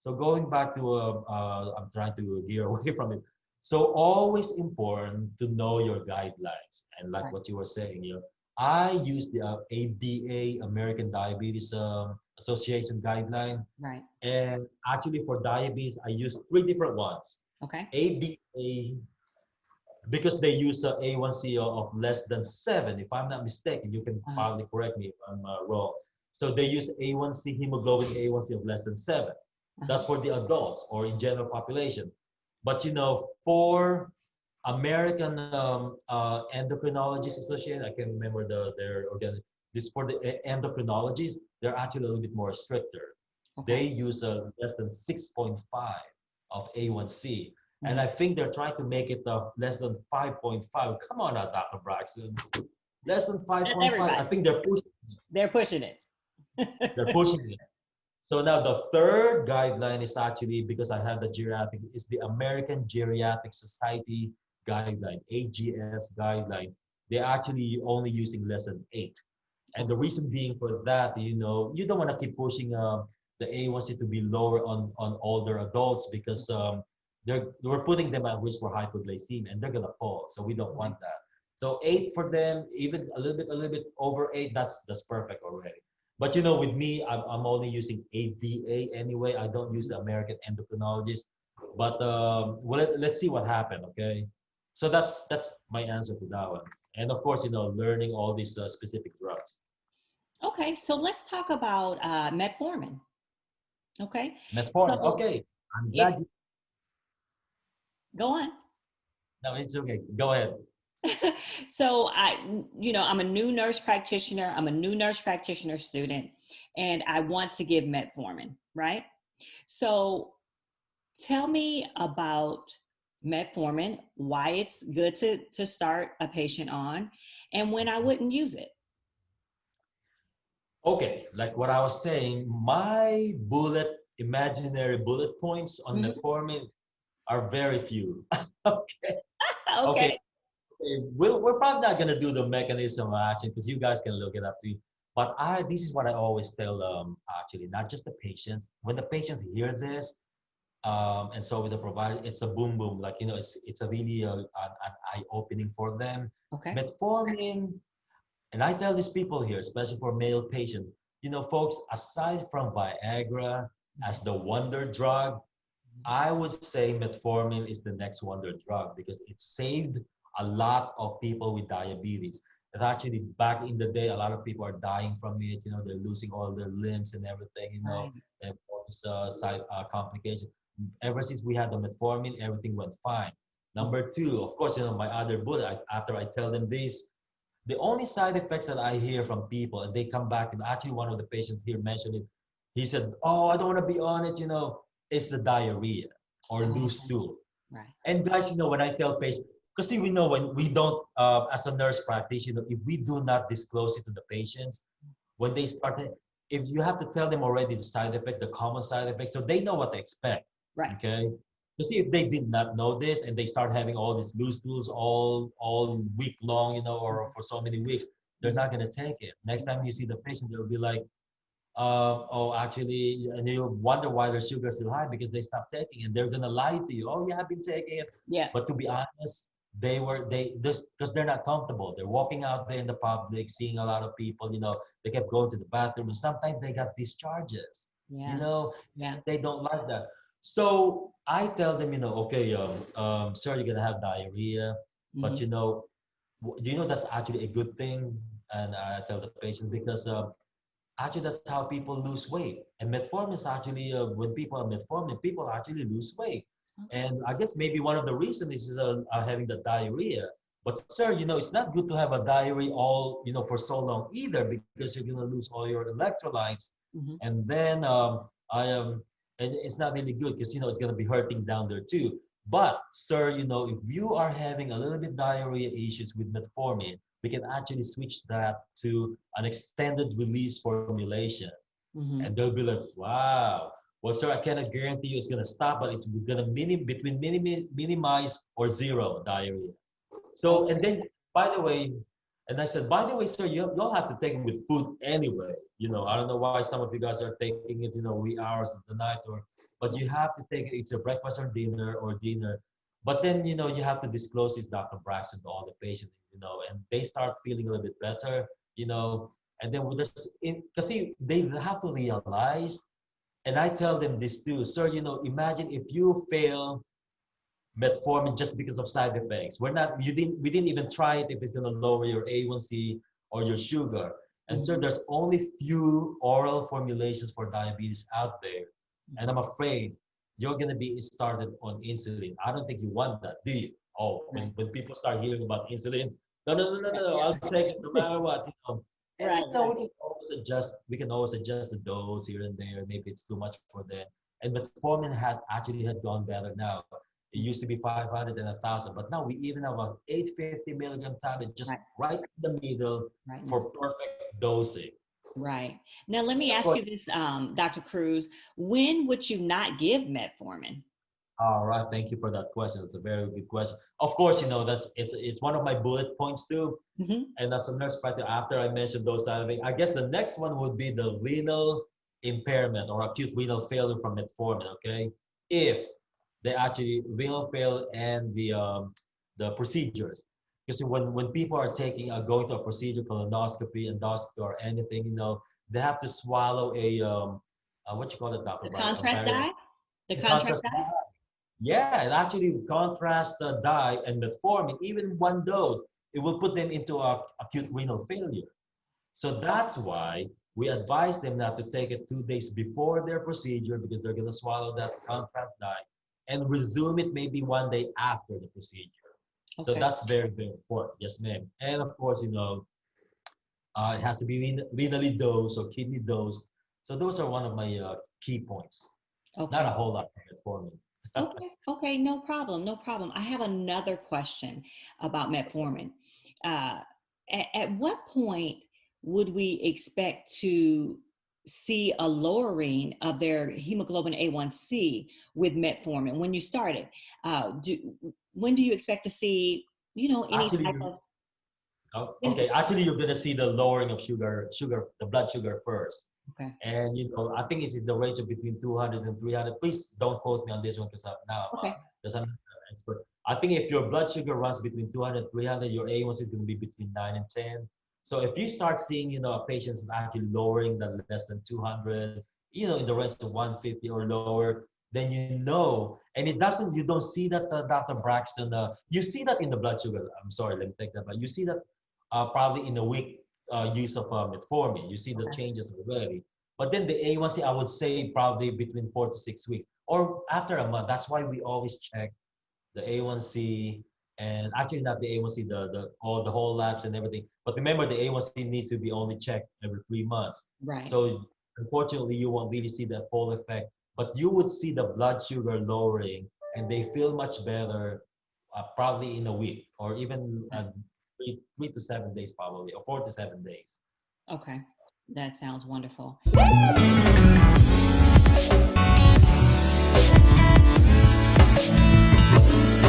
So going back to, I'm trying to gear away from it. So always important to know your guidelines. And like Right. what you were saying, I use the ADA, American Diabetes Association guideline. Right. And actually for diabetes, I use three different ones. Okay. ADA, because they use a A1C of less than 7, if I'm not mistaken. You can Uh-huh. probably correct me if I'm wrong. So they use A1C, hemoglobin A1C of less than 7. Uh-huh. That's for the adults or in general population. But for American Endocrinologists Association, I can't remember their organ. This for the endocrinologists, they're actually a little bit more stricter. They Okay. use a less than 6.5 of A1C. And Mhm. I think they're trying to make it less than 5.5. Come on now, Dr. Braxton. Less than That's 5.5. I everybody. think They're pushing it. they're pushing it. So now the third guideline is actually, because I have the geriatric, is the American Geriatric Society guideline, AGS guideline. They're actually only using less than 8. And the Okay. reason being for that, you don't want to keep pushing the A1C to be lower on older adults, because we're putting them at risk for hypoglycemia and they're gonna fall. So we don't Right. want that. So 8 for them, even a little bit over 8, that's perfect already. But with me, I'm only using ADA anyway. I don't use the American endocrinologist. But well, let's see what happened. Okay, so that's my answer to that one. And of course, learning all these specific drugs. Okay. So let's talk about metformin. Okay. Metformin. So Okay, I'm if glad you. go on. No, it's okay. Go ahead. So I'm a new nurse practitioner. I'm a new nurse practitioner student, and I want to give metformin, right? So tell me about metformin, why it's good to start a patient on, and when I wouldn't use it. Okay, like what I was saying, my imaginary bullet points on Mhm. metformin are very few. Okay. Okay. Okay. We're probably not gonna do the mechanism of action because you guys can look it up too. But this is what I always tell actually, not just the patients. When the patients hear this, and so with the provider, it's a boom boom. Like it's a really an eye opening for them. Okay. Metformin, and I tell these people here, especially for male patients, folks, aside from Viagra as the wonder drug, I would say metformin is the next wonder drug because it saved a lot of people with diabetes. And actually, back in the day, a lot of people are dying from it. They're losing all their limbs and everything. Right. And all this side complications. Ever since we had the metformin, everything went fine. Mhm. Number two, of course, my other bullet. After I tell them this, the only side effects that I hear from people, and they come back, and actually one of the patients here mentioned it. He said, "Oh, I don't want to be on it. It's the diarrhea or Oh, loose stool." right. And guys, when I tell patients, because see, we know when we don't, as a nurse practitioner, if we do not disclose it to the patients, when they start, if you have to tell them already the side effects, the common side effects, so they know what to expect. Right. Okay. To see if they did not know this and they start having all these loose stools all week long, or for so many weeks, they're Mhm. not gonna take it. Next time you see the patient, they'll be like, oh, actually, and you wonder why their sugar is still high because they stopped taking it. They're gonna lie to you. Oh, yeah, I've been taking it, Yeah. but to be honest, they just because they're not comfortable. They're walking out there in the public, seeing a lot of people. They kept going to the bathroom, and sometimes they got discharges. Yeah. Yeah. And they don't like that. So I tell them, okay, sir, you're gonna have diarrhea, but Hmm. that's actually a good thing. And I tell the patient because actually that's how people lose weight. And metformin is actually when people are metformin, people actually lose weight. Okay. And I guess maybe one of the reasons is having the diarrhea. But sir, it's not good to have a diarrhea all for so long either because you're gonna lose all your electrolytes, Hmm. and then it's not really good because it's gonna be hurting down there too. But sir, if you are having a little bit diarrhea issues with metformin, we can actually switch that to an extended release formulation. And Hmm. they'll be like, wow, well, sir, I cannot guarantee you it's going to stop, but it's going to minimize or zero diarrhea. So, and Okay. then, by the way, and I said, by the way, sir, you'll have to take it with food anyway. I don't know why some of you guys are taking it, wee hours of the night or but you have to take it. It's a breakfast or dinner. But then, you have to disclose this, Dr. Braxton, to all the patients, and they start feeling a little bit better, and then with this, because see, they have to realize, and I tell them this too, sir, imagine if you fail metformin just because of side effects. We didn't even try it if it's going to lower your A1C or your sugar. And so there's only few oral formulations for diabetes out there. And I'm afraid you're going to be started on insulin. I don't think you want that, do you? Oh, when people start hearing about insulin, no, I'll take it no matter what. And we can always adjust the dose here and there. Maybe it's too much for them. And metformin had gone better now. It used to be 500 and 1,000, but now we even have a 850 milligram tablet just right in the middle for perfect dosing. Right. Now, let me ask you this, Dr. Cruz. When would you not give metformin? All right. Thank you for that question. It's a very good question. Of course, it's one of my bullet points too. And as a nurse practitioner, after I mentioned those side effects, I guess the next one would be the renal impairment or acute renal failure from metformin. Okay, if they actually renal fail and the procedures, because when people are going to a procedure, colonoscopy, endoscopy, or anything, they have to swallow what you call it, Dr. The contrast dye. The contrast dye. Yeah, and actually contrast dye and metformin, even one dose, it will put them into acute renal failure. So that's why we advise them not to take it 2 days before their procedure, because they're going to swallow that contrast dye, and resume it maybe 1 day after the procedure. Okay. So that's very, very important. Yes, ma'am. And of course, it has to be renally dosed or kidney dosed. So those are one of my key points. Okay. Not a whole lot for me. Okay, no problem. I have another question about metformin. At what point would we expect to see a lowering of their hemoglobin A1C with metformin when you started? When do you expect to see, any type of... Okay, actually, you're going to see the lowering of the blood sugar first. Okay. And, I think it's in the range of between 200 and 300. Please don't quote me on this one because I'm not an expert. I think if your blood sugar runs between 200 and 300, your A1C is going to be between 9 and 10. So if you start seeing, patients actually lowering the less than 200, in the range of 150 or lower, then and you don't see that, Dr. Braxton, you see that in the blood sugar. I'm sorry, let me take that back. You see that probably in a week use of metformin, you see the changes already. But then the A1C, I would say probably between 4 to 6 weeks or after a month. That's why we always check the A1C, and actually not the A1C, the whole labs and everything. But remember, the A1C needs to be only checked every 3 months. Right. So unfortunately, you won't really see that full effect, but you would see the blood sugar lowering, and they feel much better probably in a week or even 3 to 7 days probably, or 4 to 7 days. Okay, that sounds wonderful.